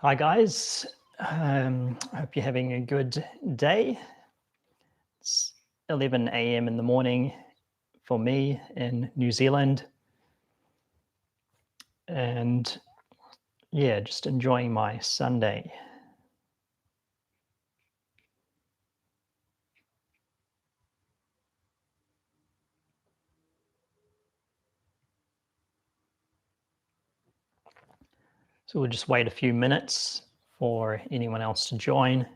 Hi guys, hope you're having a good day. It's 11 a.m. in the morning for me in New Zealand, and yeah, just enjoying my Sunday. So we'll just wait a few minutes for anyone else to join.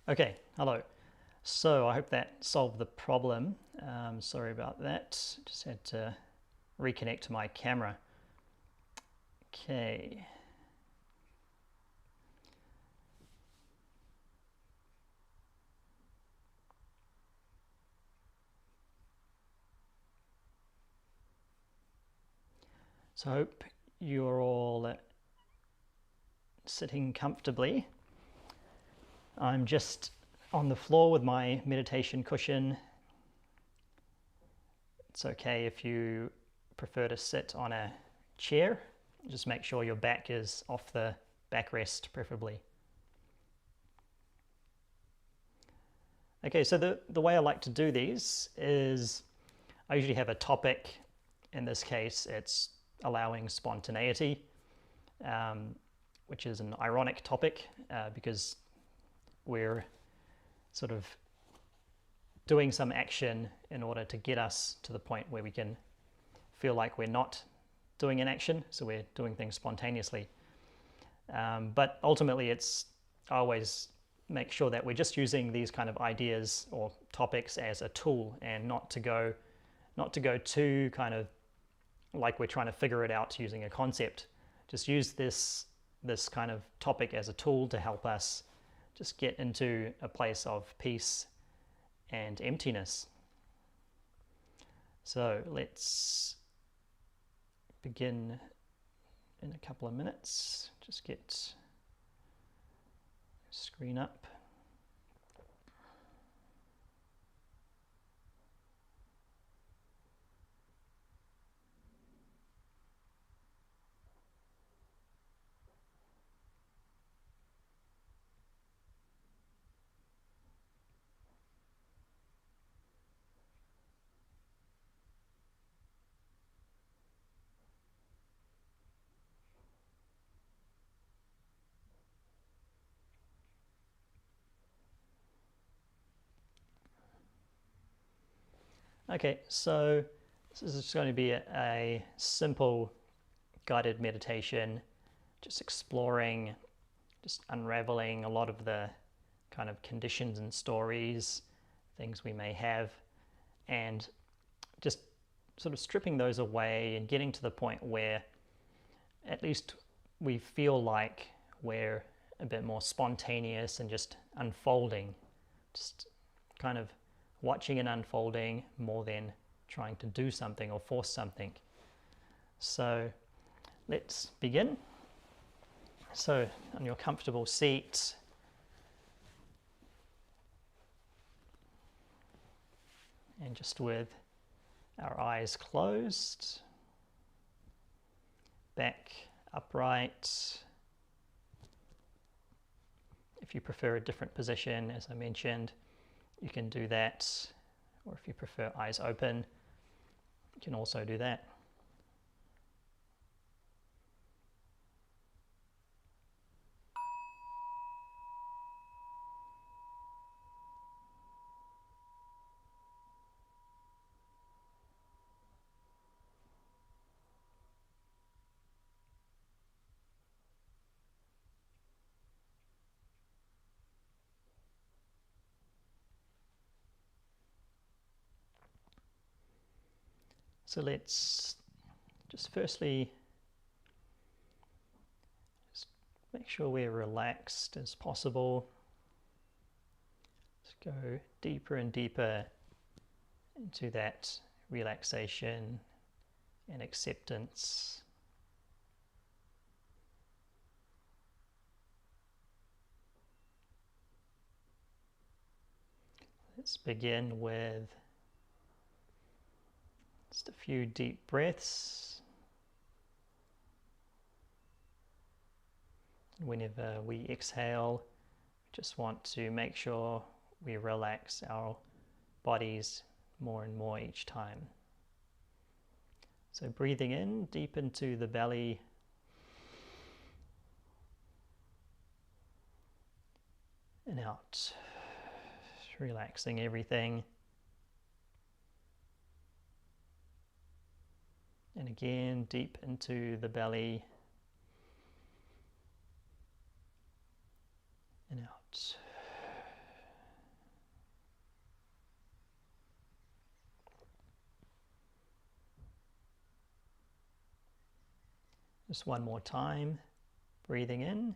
Okay, hello. So I hope that solved the problem. Sorry about that. Just had to reconnect to my camera. Okay. So I hope you're all sitting comfortably. I'm just on the floor with my meditation cushion. It's okay if you prefer to sit on a chair. Just make sure your back is off the backrest, preferably. Okay, so the way I like to do these is I usually have a topic. In this case, it's allowing spontaneity, which is an ironic topic because we're sort of doing some action in order to get us to the point where we can feel like we're not doing an action, so we're doing things spontaneously. But ultimately, I always make sure that we're just using these kind of ideas or topics as a tool, and not to go too kind of like we're trying to figure it out using a concept. Just use this kind of topic as a tool to help us just get into a place of peace and emptiness. So let's begin in a couple of minutes. Just get screen up. Okay, so this is just going to be a simple guided meditation, just exploring, just unraveling a lot of the kind of conditions and stories, things we may have, and just sort of stripping those away and getting to the point where at least we feel like we're a bit more spontaneous and just unfolding, just kind of watching it unfolding more than trying to do something or force something. So let's begin. So on your comfortable seat, and just with our eyes closed, back upright. If you prefer a different position, as I mentioned, you can do that, or if you prefer eyes open, you can also do that. So let's just firstly just make sure we're relaxed as possible. Let's go deeper and deeper into that relaxation and acceptance. Let's begin with just a few deep breaths. Whenever we exhale, we just want to make sure we relax our bodies more and more each time. So breathing in deep into the belly, and out, relaxing everything. And again, deep into the belly and out. Just one more time, breathing in.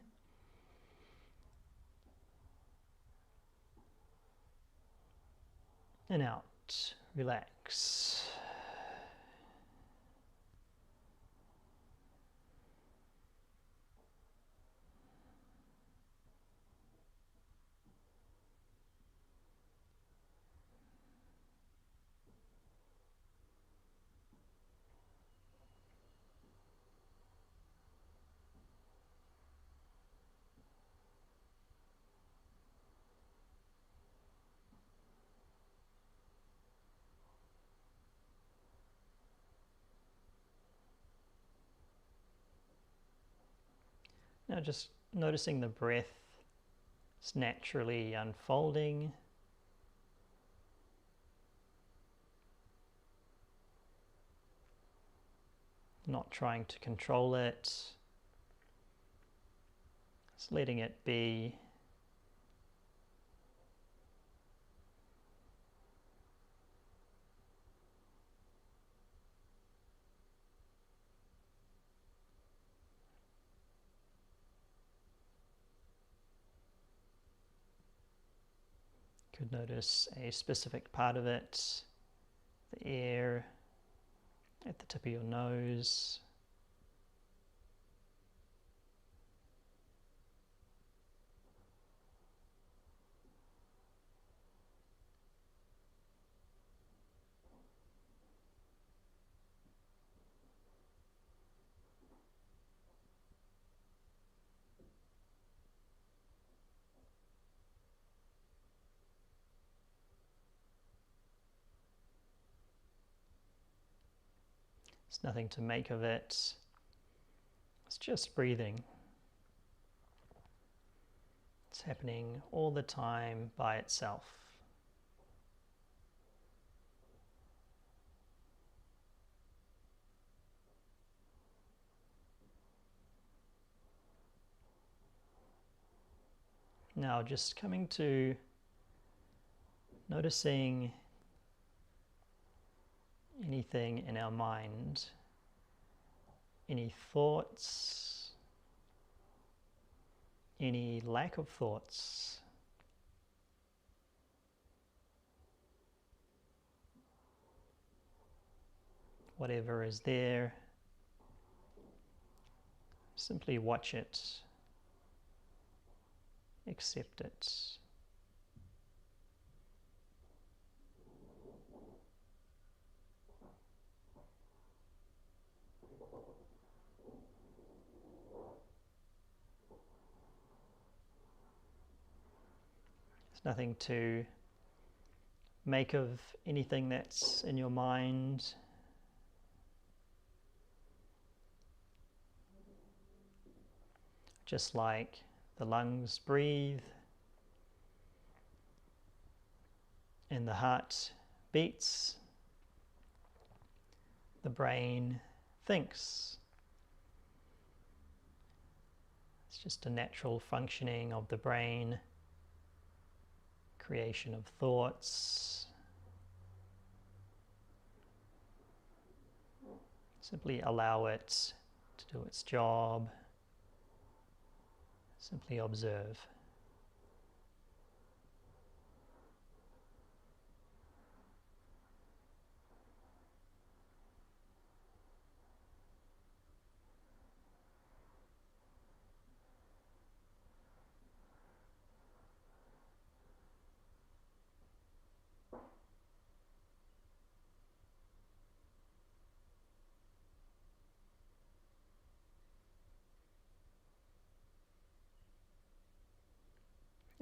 And out, relax. Now just noticing the breath is naturally unfolding. Not trying to control it. Just letting it be. Could notice a specific part of it, the air at the tip of your nose, There's nothing to make of it. It's just breathing. It's happening all the time by itself. Now just coming to noticing anything in our mind, any thoughts, any lack of thoughts, whatever is there, simply watch it, accept it. There's nothing to make of anything that's in your mind. Just like the lungs breathe and the heart beats, the brain thinks. It's just a natural functioning of the brain, creation of thoughts. Simply allow it to do its job. Simply observe.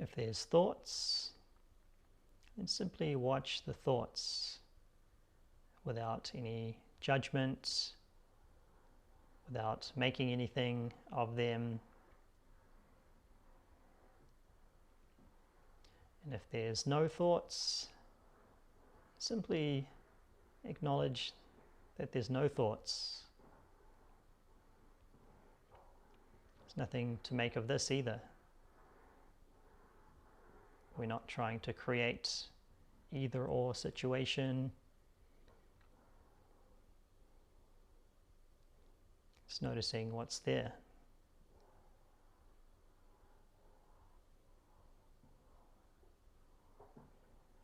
If there's thoughts, then simply watch the thoughts without any judgment, without making anything of them. And if there's no thoughts, simply acknowledge that there's no thoughts. There's nothing to make of this either. We're not trying to create either or situation. Just noticing what's there.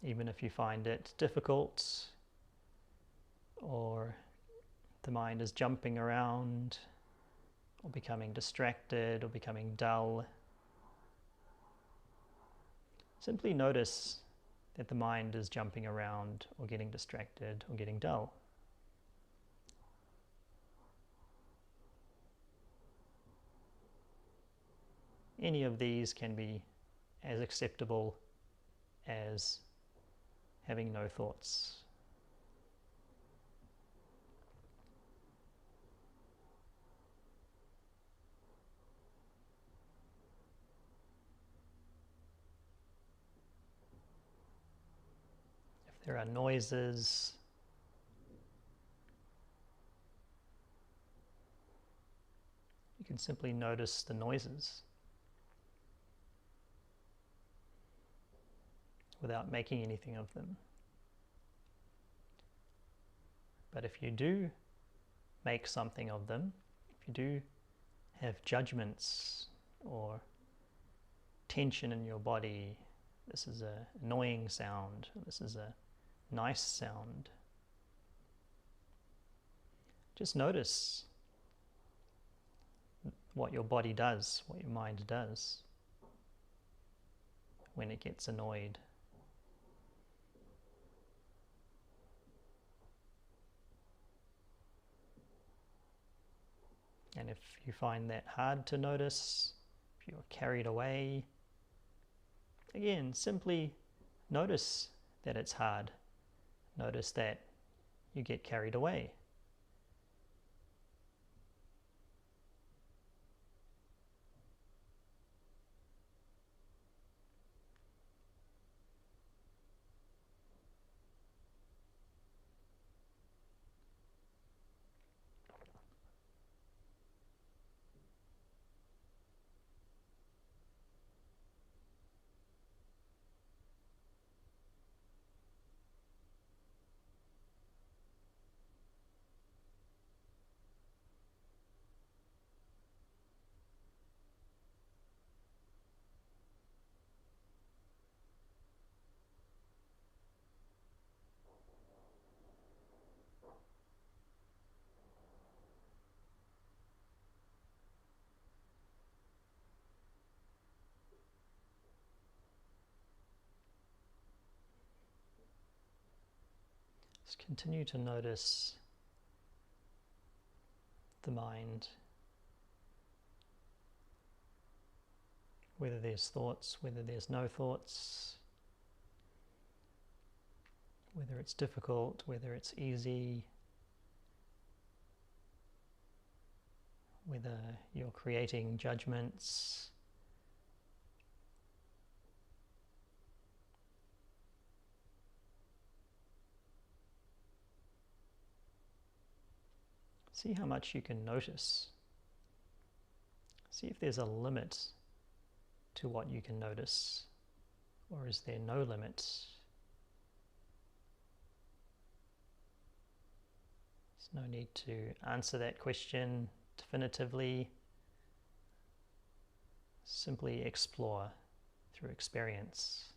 Even if you find it difficult or the mind is jumping around or becoming distracted or becoming dull, simply notice that the mind is jumping around or getting distracted or getting dull. Any of these can be as acceptable as having no thoughts. If there are noises, you can simply notice the noises without making anything of them. But if you do make something of them, if you do have judgments or tension in your body, this is an annoying sound, this is a nice sound, just notice what your body does, what your mind does when it gets annoyed. And if you find that hard to notice, if you're carried away, again, simply notice that it's hard. Notice that you get carried away. Just continue to notice the mind, whether there's thoughts, whether there's no thoughts, whether it's difficult, whether it's easy, whether you're creating judgments. See how much you can notice. See if there's a limit to what you can notice, or is there no limit? There's no need to answer that question definitively. Simply explore through experience.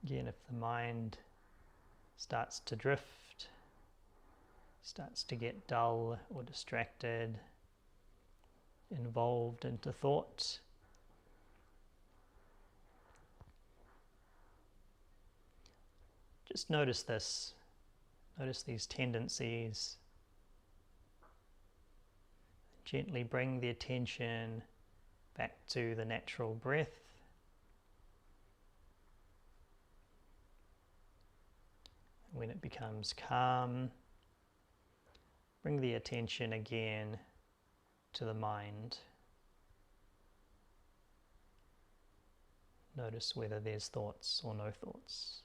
Again, if the mind starts to drift, starts to get dull or distracted, involved into thought, just notice this. Notice these tendencies. Gently bring the attention back to the natural breath. When it becomes calm, bring the attention again to the mind. Notice whether there's thoughts or no thoughts.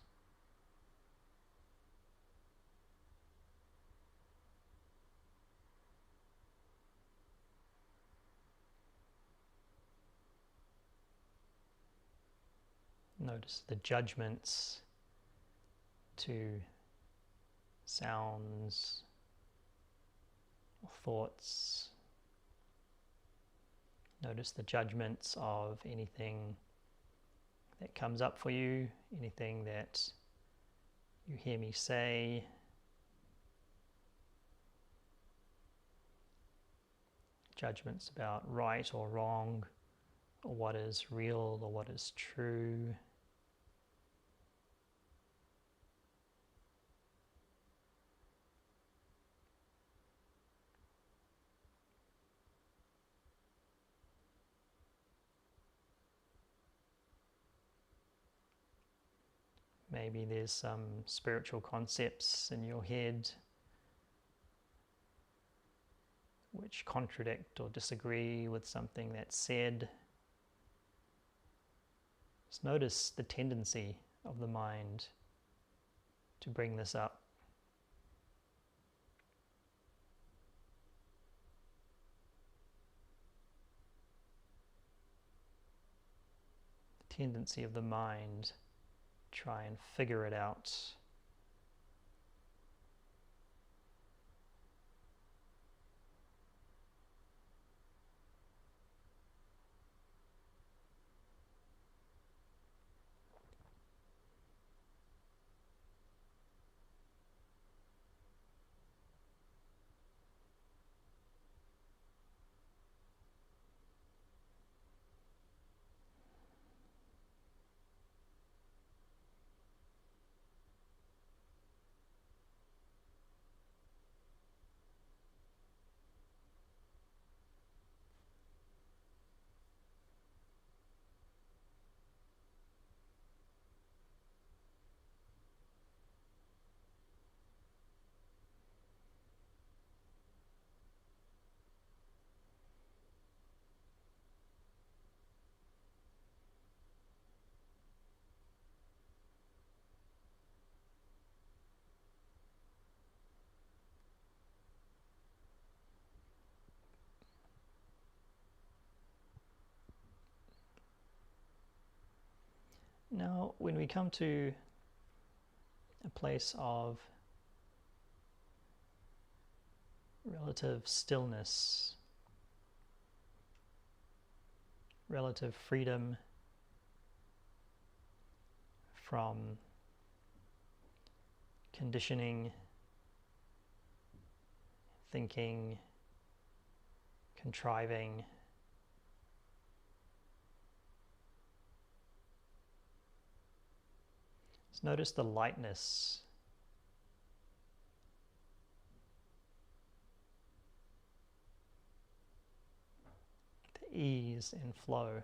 Notice the judgments to sounds or thoughts. Notice the judgments of anything that comes up for you, anything that you hear me say. Judgments about right or wrong, or what is real or what is true. Maybe there's some spiritual concepts in your head which contradict or disagree with something that's said. Just notice the tendency of the mind to bring this up. The tendency of the mind try and figure it out. Now, when we come to a place of relative stillness, relative freedom from conditioning, thinking, contriving, just notice the lightness, the ease and flow.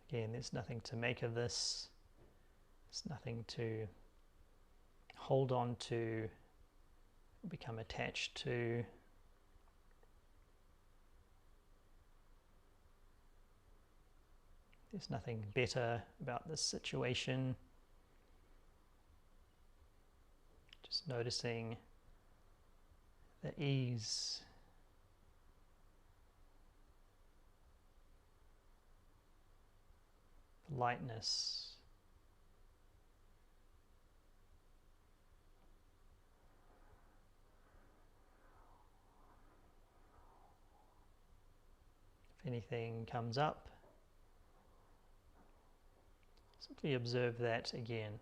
Again, there's nothing to make of this. There's nothing to hold on to, become attached to. There's nothing better about this situation. Just noticing the ease, the lightness. If anything comes up, simply observe that again.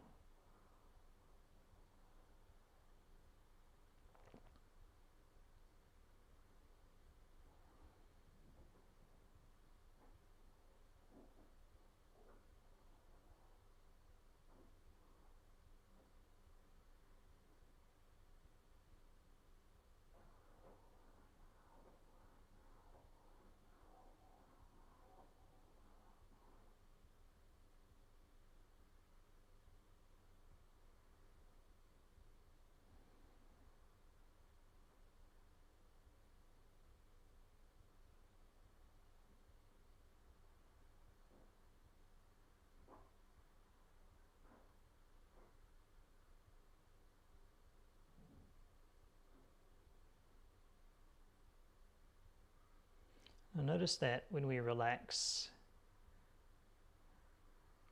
Now notice that when we relax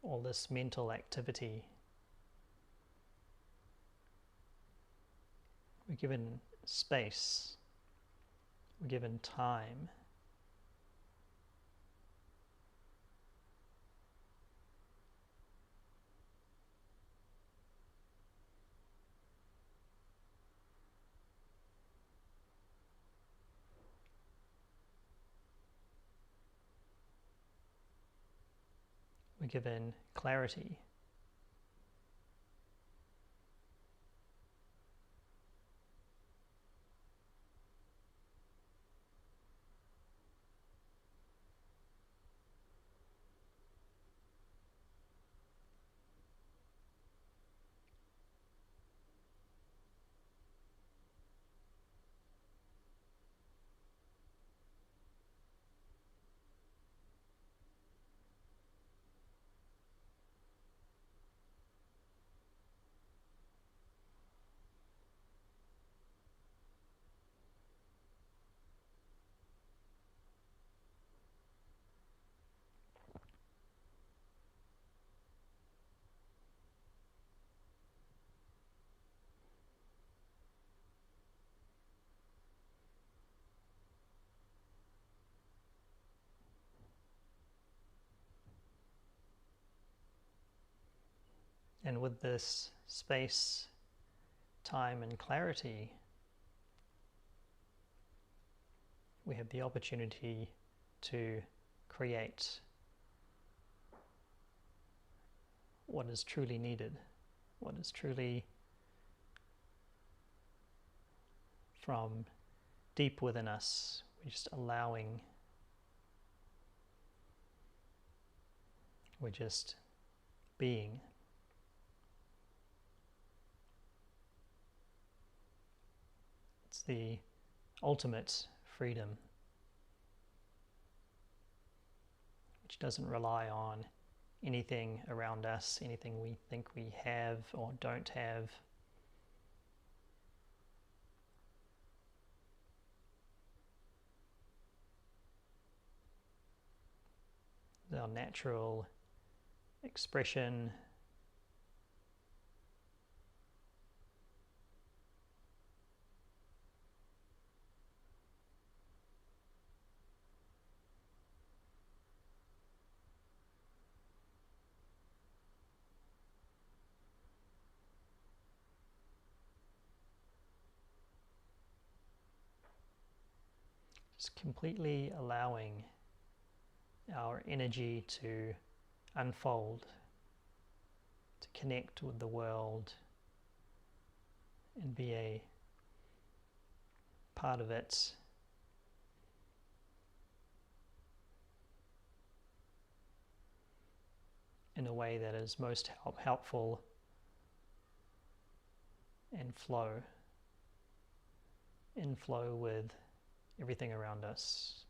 all this mental activity, we're given space, we're given time. We're given clarity. And with this space, time, and clarity, we have the opportunity to create what is truly needed, what is truly from deep within us. We're just allowing, we're just being. It's the ultimate freedom, which doesn't rely on anything around us, anything we think we have or don't have. Our natural expression, just completely allowing our energy to unfold, to connect with the world and be a part of it. In a way that is most helpful and in flow with everything around us.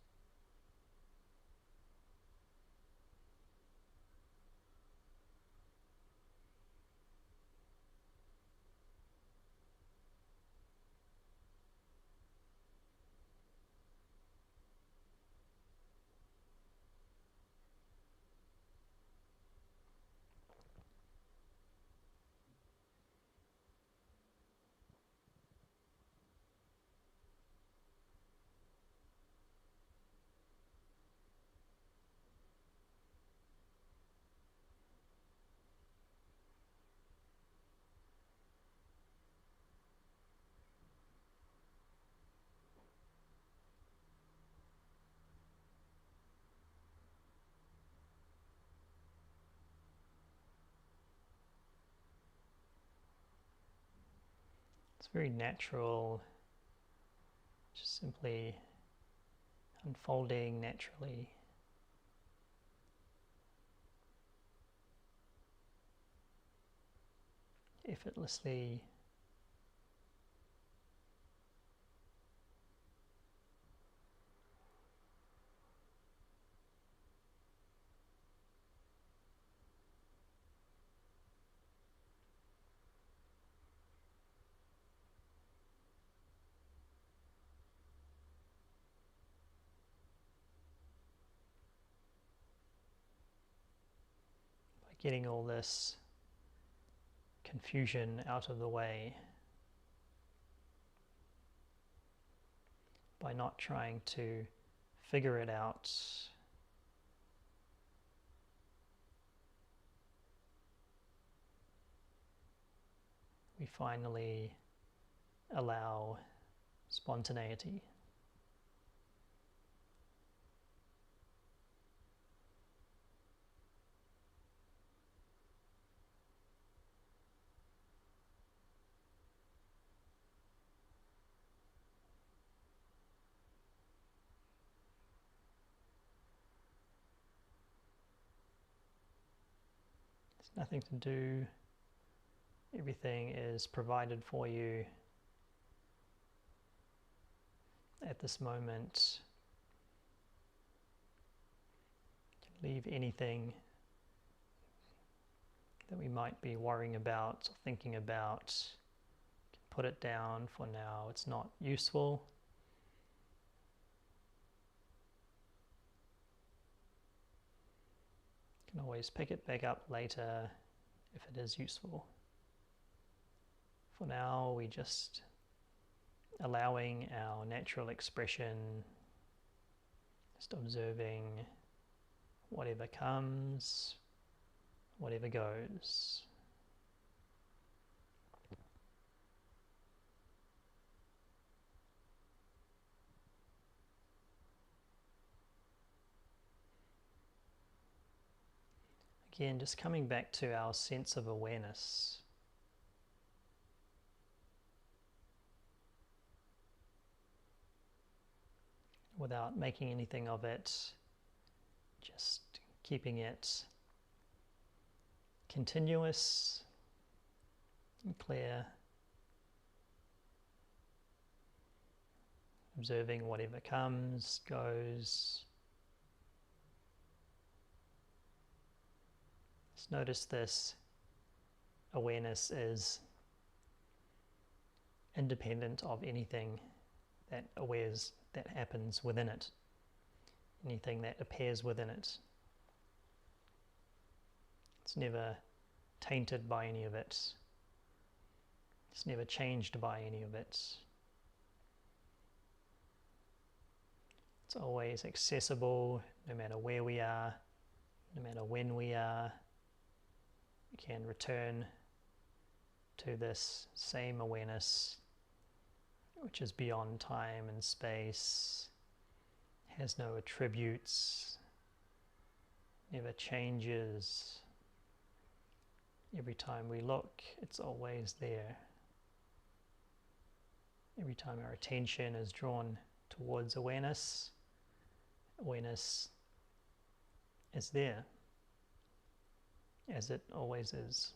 It's very natural, just simply unfolding naturally. Effortlessly. Getting all this confusion out of the way, by not trying to figure it out. We finally allow spontaneity. There's nothing to do. Everything is provided for you at this moment. You can leave anything that we might be worrying about or thinking about. You can put it down for now. It's not useful. You can always pick it back up later if it is useful. For now, we just allowing our natural expression, just observing whatever comes, whatever goes. Again, just coming back to our sense of awareness. Without making anything of it, just keeping it continuous and clear. observing whatever comes, goes. Just notice this awareness is independent of anything that happens within it, anything that appears within it. It's never tainted by any of it. It's never changed by any of it. It's always accessible, no matter where we are, no matter when we are. We can return to this same awareness, which is beyond time and space, has no attributes, never changes. Every time we look, it's always there. Every time our attention is drawn towards awareness, awareness is there, as it always is.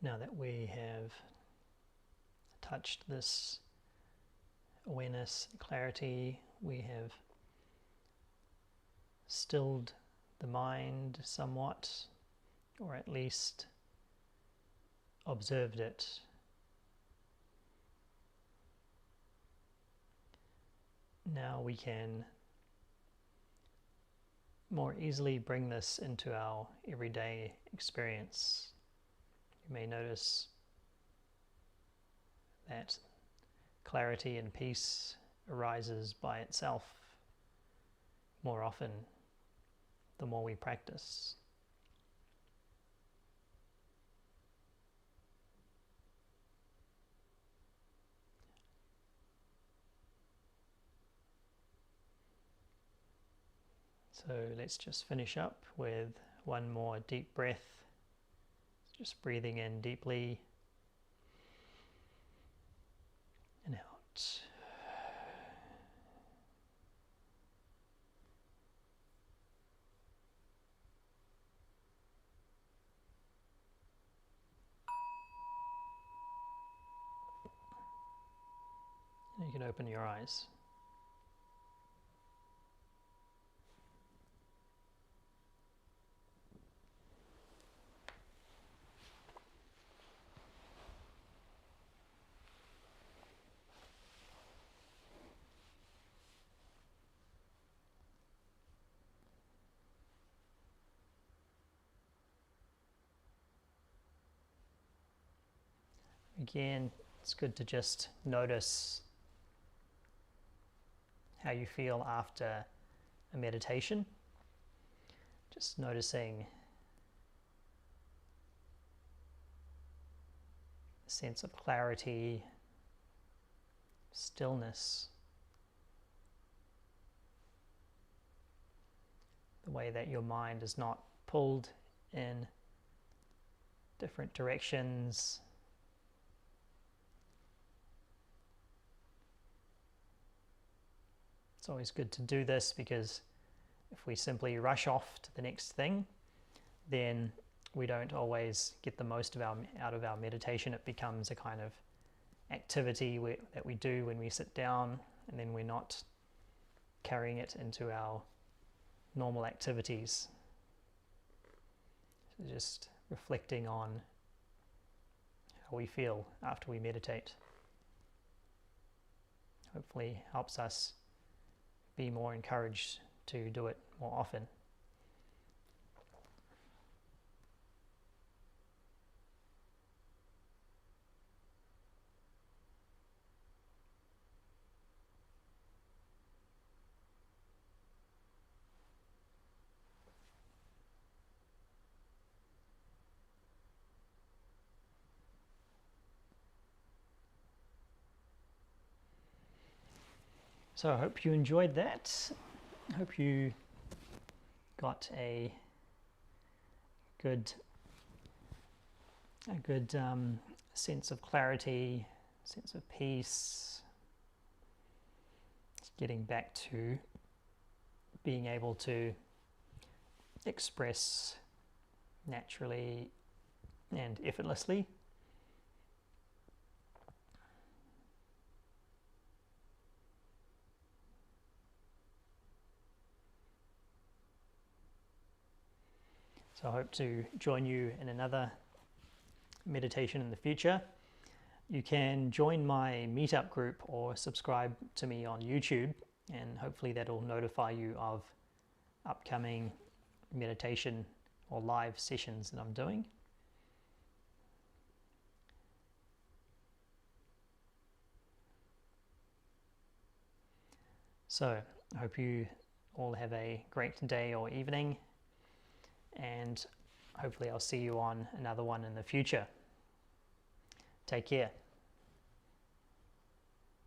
Now that we have touched this awareness, clarity, we have stilled the mind somewhat, or at least observed it. Now we can more easily bring this into our everyday experience. You may notice that clarity and peace arises by itself more often the more we practice. So let's just finish up with one more deep breath. Just breathing in deeply and out. And you can open your eyes. Again, it's good to just notice how you feel after a meditation. Just noticing sense of clarity, stillness, the way that your mind is not pulled in different directions. It's always good to do this, because if we simply rush off to the next thing, then we don't always get the most out of our meditation. It becomes a kind of activity that we do when we sit down, and then we're not carrying it into our normal activities. So just reflecting on how we feel after we meditate hopefully helps us be more encouraged to do it more often. So I hope you enjoyed that. I hope you got a good sense of clarity, sense of peace, getting back to being able to express naturally and effortlessly. So I hope to join you in another meditation in the future. You can join my meetup group or subscribe to me on YouTube, and hopefully that'll notify you of upcoming meditation or live sessions that I'm doing. So I hope you all have a great day or evening, and hopefully I'll see you on another one in the future. Take care.